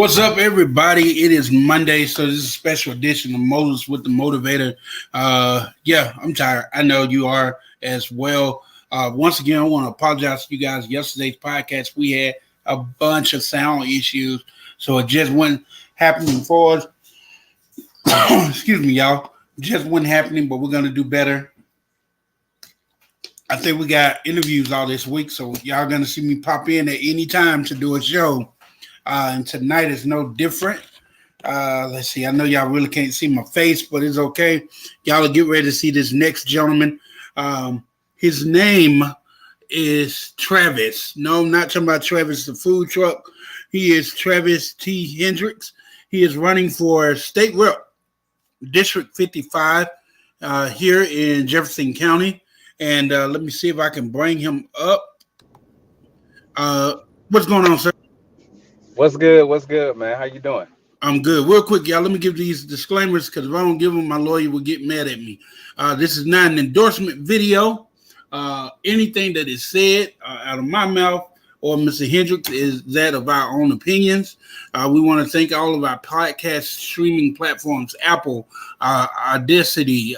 What's up, everybody? It is Monday, so this is a special edition of Moses with the Motivator. Yeah, I'm tired. I know you are as well. Once again, I want to apologize to you guys. Yesterday's podcast, we had a bunch of sound issues, so it just wasn't happening for us. Excuse me, y'all. Just wasn't happening, but we're gonna do better. I think we got interviews all this week, so y'all gonna see me pop in at any time to do a show. And tonight is no different. Let's see. I know y'all really can't see my face, but it's okay. Y'all will get ready to see this next gentleman. His name is Travis. No, I'm not talking about Travis, the food truck. He is Travis T. Hendrix. He is running for state rep, District 55, here in Jefferson County. And let me see if I can bring him up. What's going on, sir? What's good? What's good, man? How you doing? I'm good. Real quick, y'all, let me give these disclaimers because if I don't give them, my lawyer will get mad at me. This is not an endorsement video. Anything that is said out of my mouth or Mr. Hendricks is that of our own opinions. We want to thank all of our podcast streaming platforms, Apple, Audacity,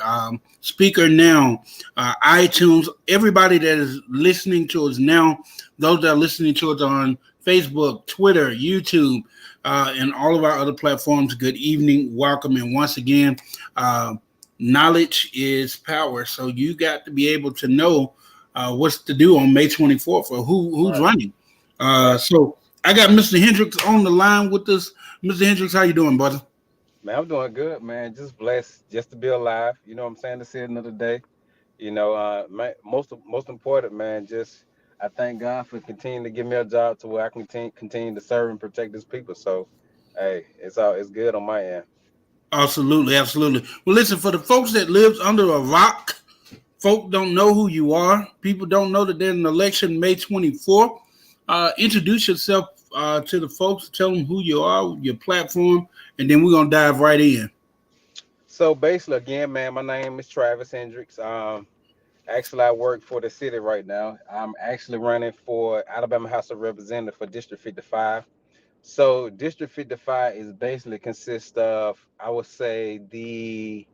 Speaker Now, iTunes, everybody that is listening to us now, those that are listening to us on Facebook, Twitter, YouTube, and all of our other platforms. Good evening, welcome, and once again, knowledge is power. So you got to be able to know what's to do on May 24th or who's running. So I got Mr. Hendricks on the line with us. Mr. Hendricks, how you doing, brother? Man, I'm doing good, man. Just blessed just to be alive. You know what I'm saying? To see another day. Most important, man. Just I thank God for continuing to give me a job to where I can continue to serve and protect His people. So, hey, it's good on my end. Absolutely, absolutely. Well, listen, for the folks that lives under a rock, folk don't know who you are. People don't know that there's an election May 24th. Introduce yourself to the folks. Tell them who you are, your platform, and then we're going to dive right in. So basically, again, man, my name is Travis Hendricks. Actually, I work for the city right now. I'm actually running for Alabama House of Representatives for District 55. So District 55 is basically consists of, I would say, the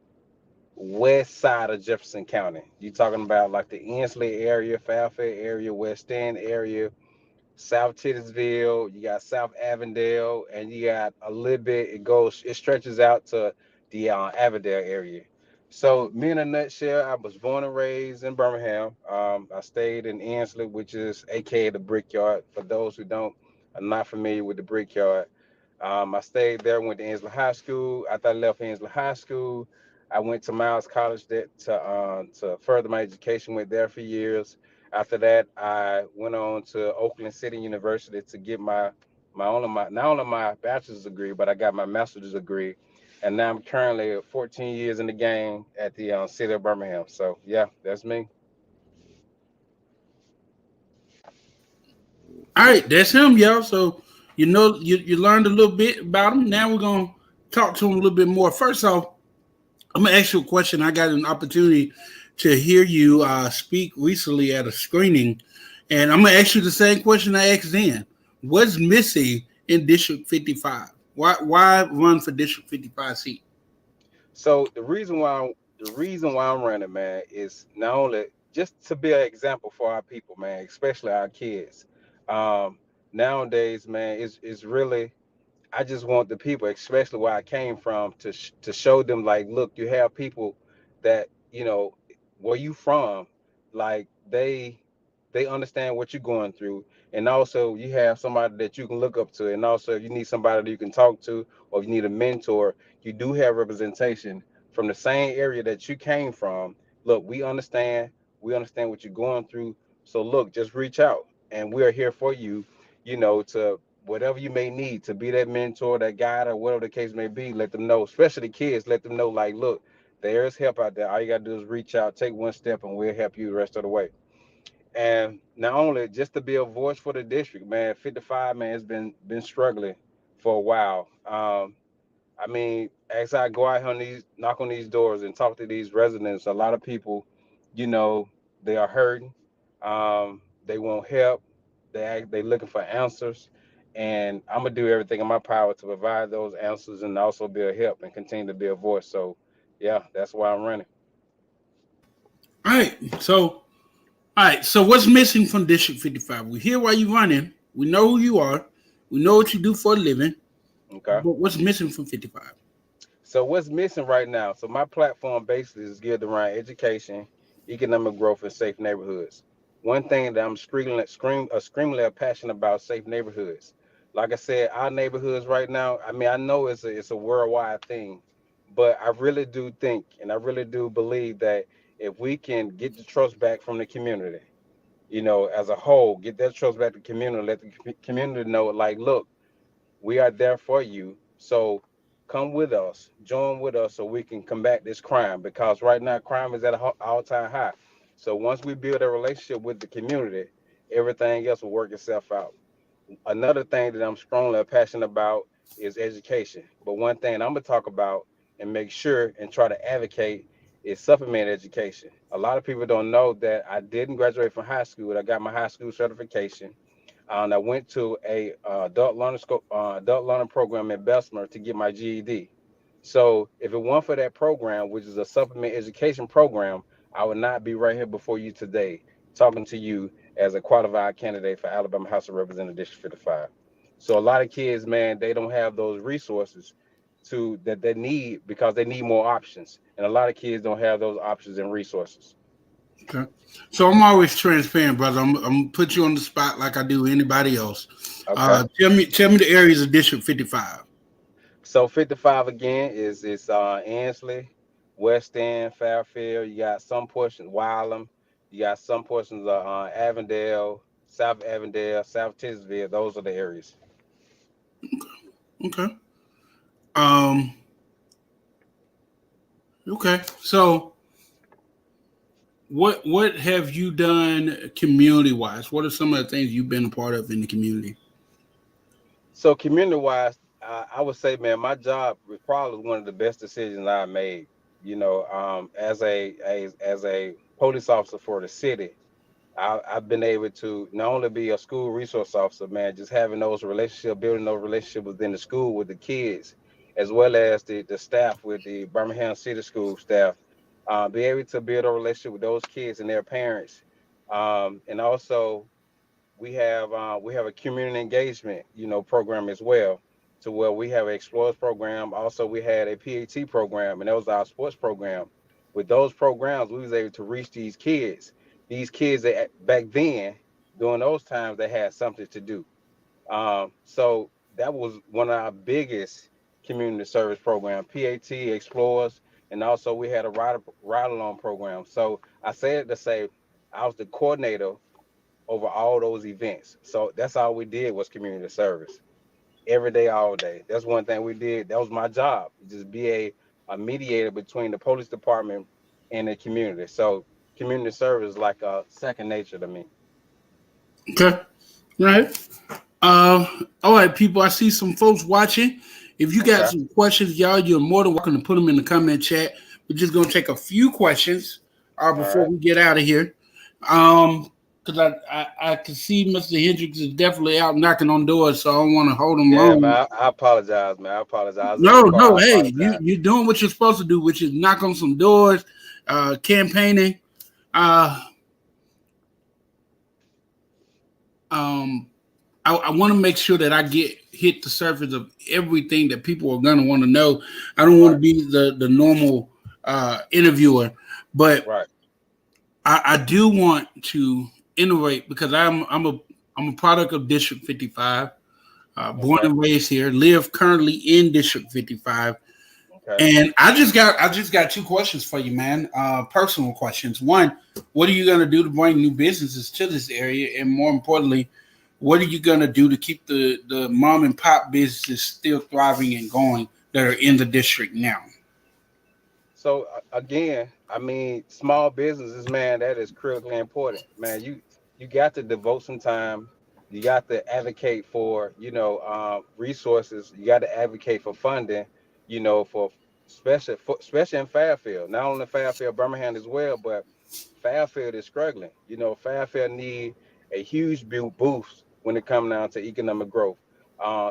west side of Jefferson County. You're talking about like the Ensley area, Fairfax area, West End area, South Titusville, you got South Avondale, and you got a little bit, it stretches out to the Avondale area. So me in a nutshell, I was born and raised in Birmingham. I stayed in Ensley, which is AKA the Brickyard. For those who don't are not familiar with the Brickyard, I stayed there, went to Ensley High School. After I left Ensley High School, I went to Miles College to further my education. Went there for years. After that, I went on to Oakland City University to get my not only my bachelor's degree, but I got my master's degree, and now I'm currently 14 years in the game at the city of Birmingham. So yeah, that's me. All right, that's him, y'all. So you know you learned a little bit about him. Now we're going to talk to him a little bit more. First off, I'm going to ask you a question. I got an opportunity to hear you speak recently at a screening, and I'm going to ask you the same question I asked then. What's missing in District 55? Why run for District 55 seat? So the reason why I'm running, man, is not only just to be an example for our people, man, especially our kids. Um, Nowadays, man, it's really I just want the people, especially where I came from, to show them like, look, you have people that where you from, like they understand what you're going through, and also you have somebody that you can look up to, and also if you need somebody that you can talk to, or if you need a mentor, you do have representation from the same area that you came from. Look, we understand what you're going through. So look, just reach out, and we're here for you. To whatever you may need to be that mentor, that guide, or whatever the case may be, let them know, especially the kids, let them know, like, look, there's help out there. All you gotta do is reach out, take one step, and we'll help you the rest of the way. And not only just to be a voice for the district, man, 55, man, has been struggling for a while. I mean, as I go out here on these, knock on these doors and talk to these residents, a lot of people, you know, they are hurting. They want help. They looking for answers, and I'm gonna do everything in my power to provide those answers and also be a help and continue to be a voice. So, yeah, that's why I'm running. All right. So what's missing from District 55? We hear why you're running. We know who you are. We know what you do for a living. Okay. But what's missing from 55? So what's missing right now? So my platform basically is geared around education, economic growth, and safe neighborhoods. One thing that I'm screamingly passionate about: safe neighborhoods. Like I said, our neighborhoods right now. I mean, I know it's a worldwide thing, but I really do think and I really do believe that if we can get the trust back from the community, as a whole, get that trust back to the community, let the community know, like, look, we are there for you. So come with us, join with us so we can combat this crime because right now crime is at an all-time high. So once we build a relationship with the community, everything else will work itself out. Another thing that I'm strongly passionate about is education. But one thing I'm gonna talk about and make sure and try to advocate is supplement education. A lot of people don't know that I didn't graduate from high school. I got my high school certification, and I went to a adult learning program in Bessemer to get my GED. So if it weren't for that program, which is a supplement education program, I would not be right here before you today, talking to you as a qualified candidate for Alabama House of Representatives District 55. So a lot of kids, man, they don't have those resources that they need because they need more options, and a lot of kids don't have those options and resources. Okay. So I'm always transparent, brother. I'm gonna put you on the spot like I do anybody else. Okay. Tell me the areas of District 55. So 55 again is Ansley, West End, Fairfield. You got some portions Wylam. You got some portions of Avondale, South Tisville. Those are the areas. Okay. Um. Okay. So what have you done community wise? What are some of the things you've been a part of in the community? So community wise, I would say, man, my job was probably one of the best decisions I made. As a police officer for the city, I've been able to not only be a school resource officer, man, just having those relationships, building those relationships within the school with the kids, as well as the staff with the Birmingham City School staff, be able to build a relationship with those kids and their parents, and also we have a community engagement, program as well, to where we have an explorers program. Also, we had a PAT program, and that was our sports program. With those programs, we was able to reach these kids that back then, during those times, they had something to do. So that was one of our biggest community service program, PAT explorers, and also we had a ride along program. So I said to say I was the coordinator over all those events. So that's all we did was community service every day, all day. That's one thing we did. That was my job, just be a mediator between the police department and the community. So community service is like a second nature to me. Okay. Right. All right, people. I see some folks watching. If you got Okay. some questions, y'all, you're more than welcome to put them in the comment chat. We're just gonna take a few questions All before right. we get out of here. Because I can see Mr. Hendrix is definitely out knocking on doors, so I don't want to hold him Yeah, long. man. I apologize, man. I apologize. I was in No, the car. no, I hey, apologize. you're doing what you're supposed to do, which is knock on some doors, campaigning. Uh, um, I want to make sure that I get hit the surface of everything that people are gonna want to know. I don't want to Right. be the normal interviewer, but Right. I do want to innovate because I'm a product of District 55, born Okay. and raised here, live currently in District 55, Okay. and I just got two questions for you, man. Personal questions. One, what are you gonna do to bring new businesses to this area, and more importantly, what are you gonna do to keep the mom and pop businesses still thriving and going that are in the district now? So again, I mean, small businesses, man, that is critically important, man. You got to devote some time. You got to advocate for, resources. You got to advocate for funding, for especially in Fairfield. Not only Fairfield, Birmingham as well, but Fairfield is struggling. Fairfield need a huge boost when it comes down to economic growth.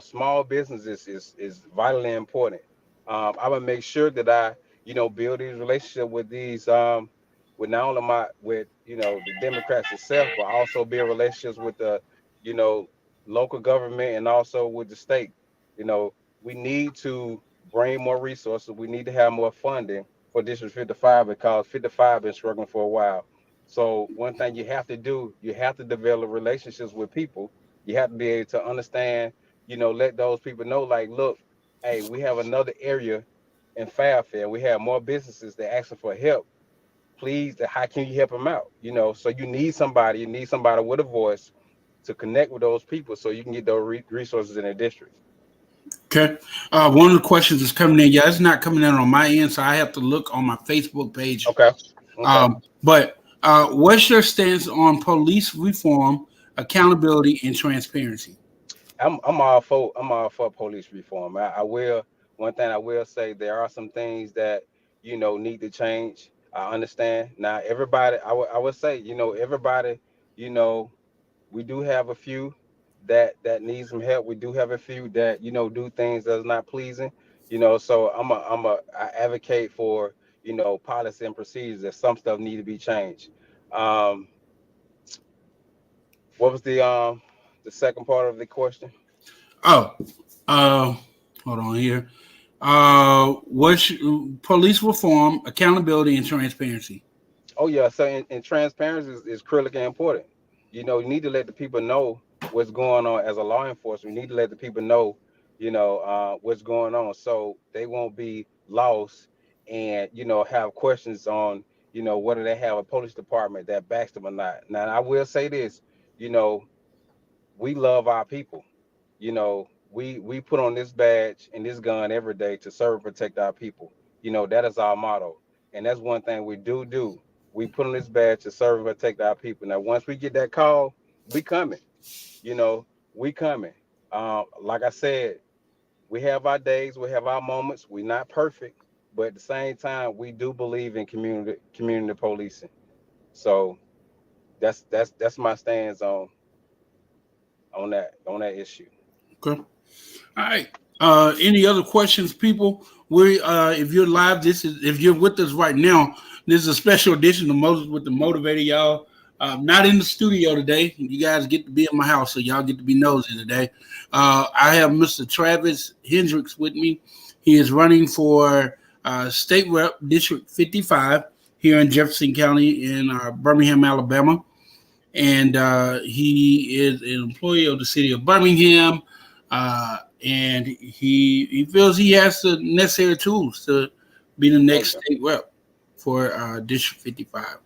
Small businesses is vitally important. I would make sure that I, build these relationships with these, with not only with the Democrats itself, but also build relationships with the, you know, local government and also with the state. You know, we need to bring more resources. We need to have more funding for District 55 because 55 been struggling for a while. So one thing you have to do, you have to develop relationships with people. You have to be able to understand, let those people know, like, look, hey, we have another area in Fairfield. We have more businesses that asking for help. Please, how can you help them out? So you need somebody with a voice to connect with those people so you can get those resources in the district. Okay. One of the questions is coming in. Yeah, it's not coming in on my end, so I have to look on my Facebook page. Okay. Okay. But what's your stance on police reform, accountability, and transparency? I'm all for police reform. I will One thing I will say, there are some things that need to change. I understand. Now everybody, I would say, everybody, you know we do have a few that need some help. We do have a few that do things that's not pleasing. So I advocate for policy and procedures that some stuff need to be changed. Um, what was the second part of the question? Oh, uh, hold on here. What's police reform, accountability, and transparency? Oh yeah, so and transparency is critically important. You need to let the people know what's going on as a law enforcement. You need to let the people know, what's going on, so they won't be lost and have questions on whether they have a police department that backs them or not. Now I will say this, you know, we love our people. We put on this badge and this gun every day to serve and protect our people. That is our motto, and that's one thing we do. We put on this badge to serve and protect our people. Now once we get that call, we coming. you know we coming. Like I said, we have our days, we have our moments. We're not perfect, but at the same time we do believe in community policing. So that's my stance on that issue. Okay. All right. Any other questions, people? If you're live, if you're with us right now, this is a special edition of Moses with the Motivator, y'all. Not in the studio today. You guys get to be in my house, so y'all get to be nosy today. I have Mr. Travis Hendrix with me. He is running for state rep District 55 here in Jefferson County in Birmingham, Alabama, and he is an employee of the city of Birmingham, and he feels he has the necessary tools to be the next Okay. state rep for District 55.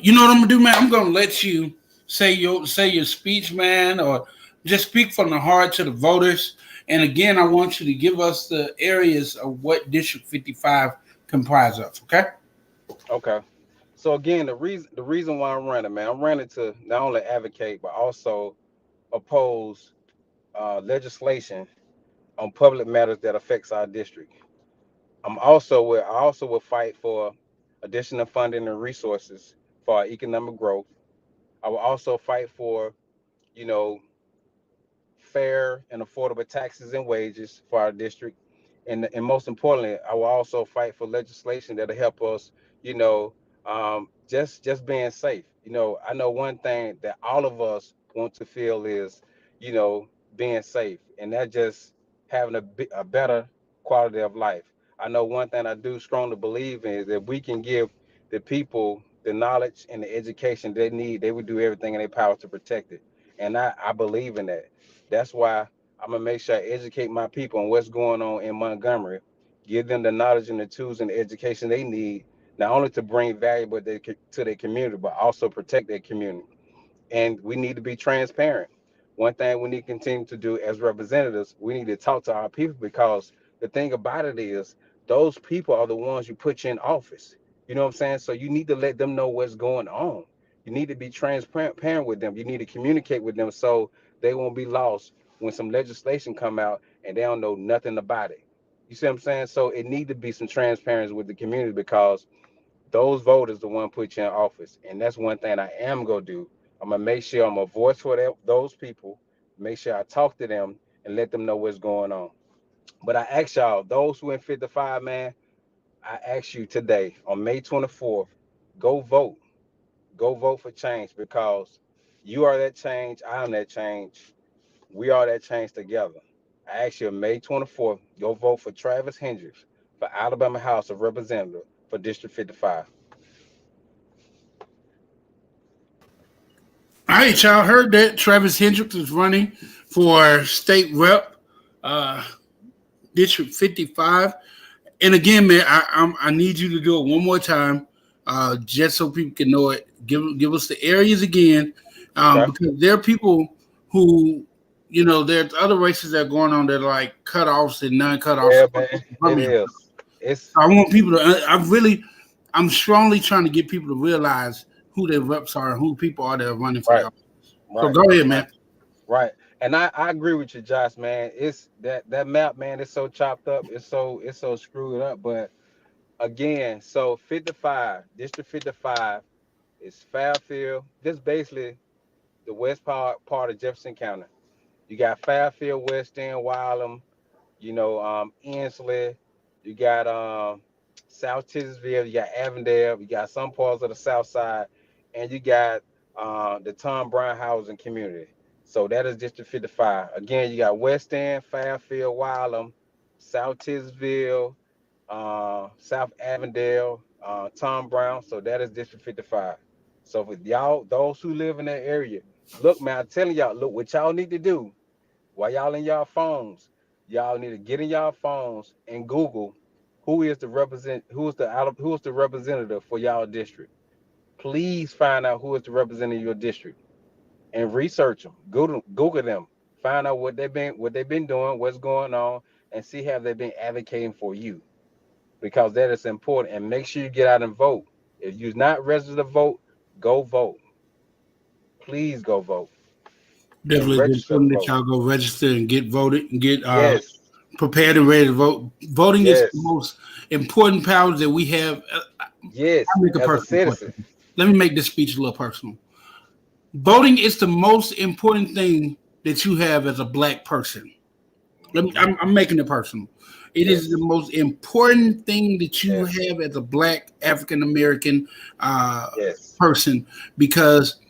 You know what I'm gonna do, man? I'm gonna let you say your speech, man, or just speak from the heart to the voters. And again, I want you to give us the areas of what District 55 comprises of. Okay? Okay. So again, the reason why I'm running, man, I'm running to not only advocate but also oppose legislation on public matters that affects our district. I also will fight for additional funding and resources for our economic growth. I will also fight for you know fair and affordable taxes and wages for our district. And most importantly, I will also fight for legislation that'll help us, just being safe. I know one thing that all of us want to feel is, you know, being safe, and that just having a better quality of life. I know one thing I do strongly believe in is that we can give the people the knowledge and the education they need. They would do everything in their power to protect it, and I believe in that. That's why I'm gonna make sure I educate my people on what's going on in Montgomery, give them the knowledge and the tools and the education they need, not only to bring value to their community, but also protect their community. And we need to be transparent. One thing we need to continue to do as representatives, we need to talk to our people, because the thing about it is those people are the ones you put you in office. You know what I'm saying? So you need to let them know what's going on. You need to be transparent with them. You need to communicate with them so they won't be lost when some legislation come out and they don't know nothing about it. You see what I'm saying? So it need to be some transparency with the community, because those voters the one put you in office, and that's one thing I am gonna do. I'm gonna make sure I'm a voice for those people. Make sure I talk to them, and let them know what's going on. But I ask y'all, those who in 55, man, I ask you today on May 24th, go vote. Go vote for change because you are that change. I am that change. We are that change together. I ask you on May 24th, go vote for Travis Hendrix for Alabama House of Representatives for District 55. All right, y'all heard that Travis Hendricks is running for state rep, uh, District 55. And again, man, I need you to do it one more time, just so people can know it. Give us the areas again, Okay. because there are people who, there's other races that are going on that are like cutoffs and non-cutoffs. Yeah, man, it is. It's I want people to. I'm strongly trying to get people to realize who their reps are and who people are that are running for the right, office. So right, go ahead, right, man. right. And I agree with you, Josh, man. It's that map, man, it's so chopped up, it's so screwed up. But again, so 55, District 55 is Fairfield. This basically the west part of Jefferson County. You got Fairfield, West End, Wylam, Ensley. You got South Tizardsville. You got Avondale. You got some parts of the South Side, and you got the Tom Brown housing community. So that is District 55. Again, you got West End, Fairfield, Wylam, South Tizardsville, South Avondale, Tom Brown. So that is District 55. So for y'all, those who live in that area, look, man, I'm telling y'all, look what y'all need to do while y'all in y'all phones. Y'all need to get in y'all phones and Google who is the representative for y'all district. Please find out who is the representative of your district and research them. Google them. Find out what they've been doing, what's going on, and see have they been advocating for you because that is important. And make sure you get out and vote. If you're not registered to vote, go vote. Please go vote and Definitely register to important that vote. y'all go register and get voted and get Yes, prepared and ready to vote. Voting is the yes, most important power that we have. yes. I'll make a As a personal citizen, question. Let me make this speech a little personal. Voting is the most important thing that you have as a black person. hmm I'm making it personal. It is the yes, most important thing that you yes, have as a black African American uh, yes. person because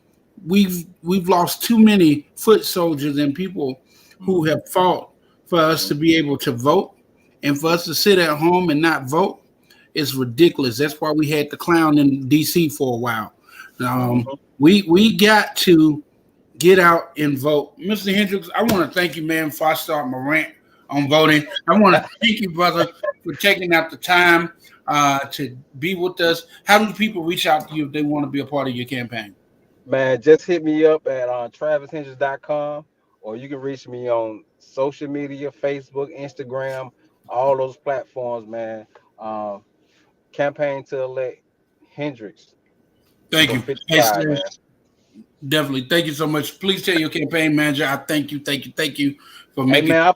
we've lost too many foot soldiers and people who hmm have fought for us hmm to be able to vote, and for us to sit at home and not vote is ridiculous. That's why we had the clown in D.C. for a while. Um, hmm we got to get out and vote. Mr. Hendricks, I want to thank you, man, before I start my rant on voting. I want to thank you, brother, for taking out the time to be with us. How do people reach out to you if they want to be a part of your campaign? Man, just hit me up at travishendricks.com or you can reach me on social media, Facebook, Instagram, all those platforms, man. Um, campaign to elect Hendricks Thank for you. Hey, 55, sir, man. definitely. Thank you so much. Please tell your campaign manager I thank you for Hey, making man,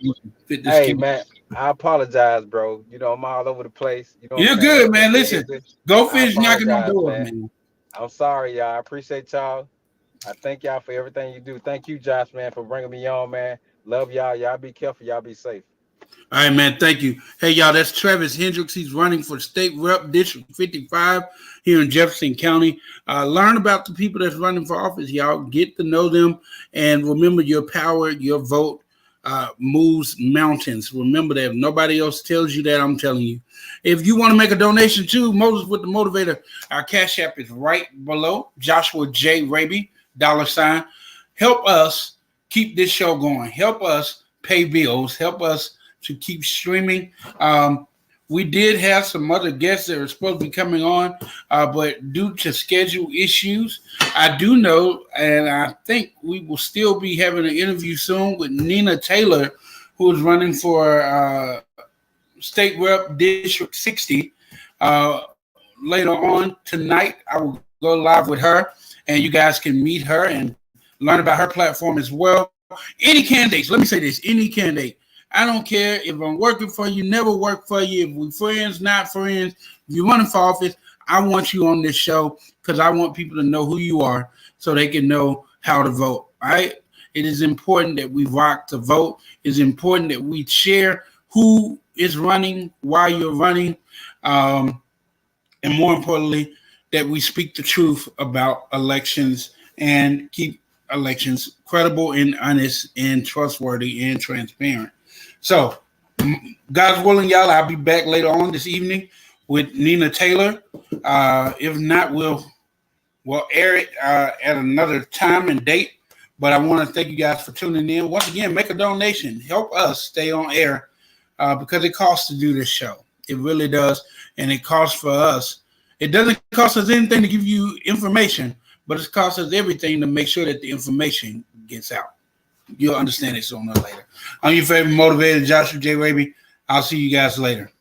fit this hey, scheme. man, I apologize, bro. I'm all over the place. You know what I'm You're saying? good, I've been man. Listen, busy. go I finish knocking on apologize, doors, man. man. I'm sorry, y'all. I appreciate y'all. I thank y'all for everything you do. Thank you, Josh, man, for bringing me on, man. Love y'all. Y'all be careful. Y'all be safe. All right, man. Thank you. Hey, y'all, that's Travis Hendricks. He's running for state rep District 55 here in Jefferson County. Learn about the people that's running for office, y'all. Get to know them. And remember, your power, your vote moves mountains. Remember that. If nobody else tells you that, I'm telling you. If you want to make a donation to Moses with the Motivator, our Cash App is right below. Joshua J. Raby, $. Help us keep this show going. Help us pay bills. Help us to keep streaming. We did have some other guests that were supposed to be coming on, but due to schedule issues, I do know, and I think we will still be having an interview soon with Nina Taylor, who is running for State Rep District 60. Later on tonight, I will go live with her, and you guys can meet her and learn about her platform as well. Any candidates, let me say this, any candidate. I don't care if I'm working for you, never work for you, if we're friends, not friends, if you're running for office, I want you on this show because I want people to know who you are so they can know how to vote. All right. It is important that we rock to vote. It's important that we share who is running, why you're running, and more importantly, that we speak the truth about elections and keep elections credible and honest and trustworthy and transparent. So, God's willing, y'all, I'll be back later on this evening with Nina Taylor. If not, we'll air it at another time and date. But I want to thank you guys for tuning in. Once again, make a donation. Help us stay on air because it costs to do this show. It really does. And it costs for us. It doesn't cost us anything to give you information, but it costs us everything to make sure that the information gets out. You'll understand it sooner or later. I'm your favorite motivator, Joshua J. Raby. I'll see you guys later.